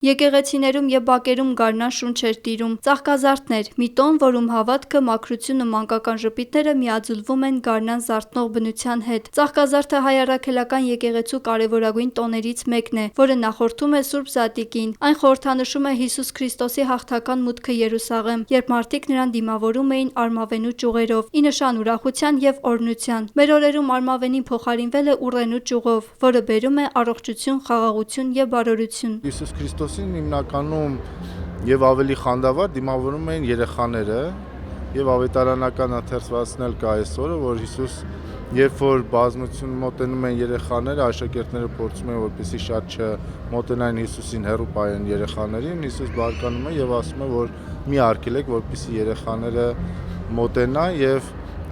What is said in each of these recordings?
Եկեղեցիներում եւ բակերում գարնան շունչ էր տիրում, ծաղկազարդներ, մի տոն, որում հավատքը, մաքրությունն ու մանկական ժպիտները միաձուլվում են գարնան զարթնող բնության հետ։ Ծաղկազարդը հայ առաքելական եկեղեցու կարևորագույն տոներից մեկն է, որը նախորդում է Սուրբ Զատիկին։ Այն խորհրդանշում է Հիսուս Քրիստոսի հաղթական մուտքը Երուսաղեմ, երբ մարդիկ նրան դիմավորում էին արմավենու ճյուղերով, ի նշան ուրախության եւ օրհնության։ Մեր օրերում արմավենին փոխարինվել է ուռենու ճյուղով, որը բերում է առողջություն, խաղաղություն եւ բարօրություն։ Հիսուս Քրիստոսին հիմնականում եւ ավելի խանդավառ դիմավորում էին երեխաները եւ ավետարանական ընթերցվածքն էլ կա այսօրը, որ Հիսուս երբ որ բազմություն մոտենում են երեխաները, աշակերտները փորձում են որպեսզի շատ չմոտենային Հիսուսին հեռու պահեն երեխաներին, Հիսուս բարկանում է եւ ասում է, որ մի արգելեք, որպեսզի երեխաները մոտենան եւ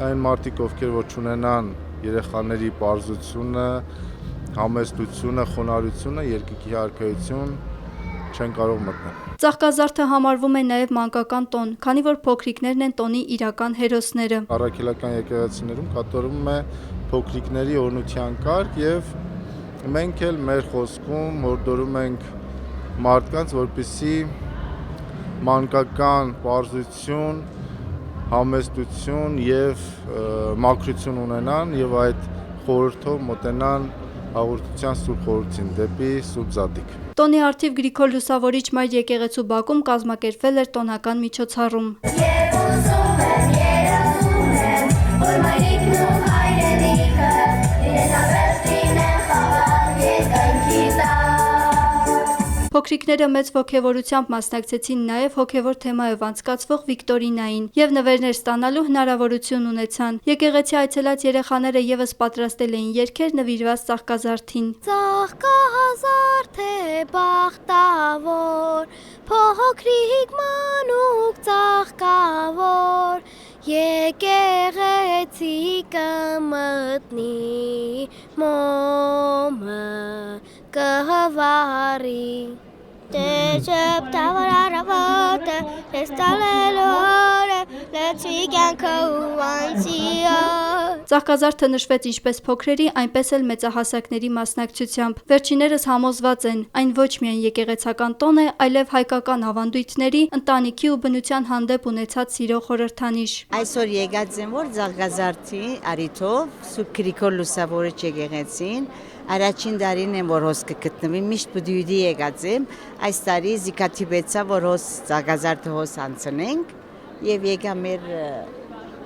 այն մարդիկ, ովքեր որ չունենան երեխաների պարզությունը, համեստությունը, խոնարհությունը, երկնքի արքայություն չեն կարող մտնել։ Ծաղկազարդը համարվում է նաև մանկական տոն, քանի որ փոքրիկներն են տոնի իրական հերոսները։ Առաքելական եկեղեցիներում կատարվում է փոքրիկների օրհնության կարգ եւ մենք էլ մեր խոսքում հորդորում ենք մարդկանց, որպեսզի մանկական պարզություն, համեստություն եւ մաքրություն ունենան եւ այդ խորհրդով մոտենան հաղորդության Սուրբ խորհրդին դեպի Սուրբ Զատիկ։ Տոնի առթիվ Գրիգոր Լուսավորիչ Մայր եկեղեցու բակում կազմակերպվել էր տոնական միջոցառում։ Փոքրիկները մեծ ոգևորությամբ մասնակցեցին նաև հոգևոր թեմայով անցկացվող վիկտորինային եւ նվերներ ստանալու հնարավորություն ունեցան։ Եկեղեցի այցելած երեխաները եւս պատրաստել էին երգեր նվիրված ծաղկազարդին։ Ծաղկազարդ է բախտավոր, փոքրիկ մանուկ ծաղկավոր, եկեղեցի կմտնի, մոմը կհվարի։ Դեժպտավոր առավոտը, ես տալելու օրը, լեցի կյանքը ու անցիը։ Ծաղկազարդը նշվեց ինչպես փոքրերի, այնպես էլ մեծահասակների մասնակցությամբ։ Վերջիներս համոզված են, այն ոչ միայն եկեղեցական տոն է, այլև հայկական ավանդույթների, ընտանիքի ու բնության հանդեպ ունեցած սիրո խորհրդանիշ։ Այսօր եկած եմ, որ ծաղկազարդի առիթով Սուրբ Գրիգոր Լուսավորիչ եկեղեցին առաջին դարին եմ, որ հոս կգտնվի, միշտ բդույդի եկած եմ, այս տարի զիկաթիվեցա, որ հոս ծաղկազարդը հոս անցնենք եւ եկա մեր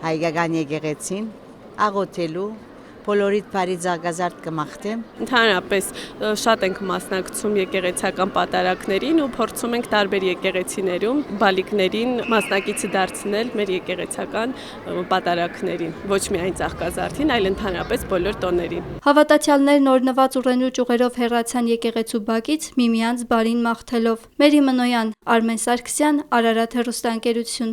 հայկական եկեղեցին աղոթելու, բոլորիդ բարի ծաղկազարդ կմաղթեմ։ Ընդհանրապես շատ ենք մասնակցում եկեղեցական պատարակներին ու փորձում ենք տարբեր եկեղեցիներում բալիկներին մասնակիցը դարձնել մեր եկեղեցական պատարակներին, ոչ միայն ծաղկազարդին, այլ ընդհանրապես բոլոր տոներին։ Հավատացյալներն օրհնված ուռենու ճյուղերով հեռացան եկեղեցու բակից միմյանց բարին մաղթելով։ Մերի Մնոյան, Արմեն Սարգսյան, Արարատ հեռուստաընկերություն։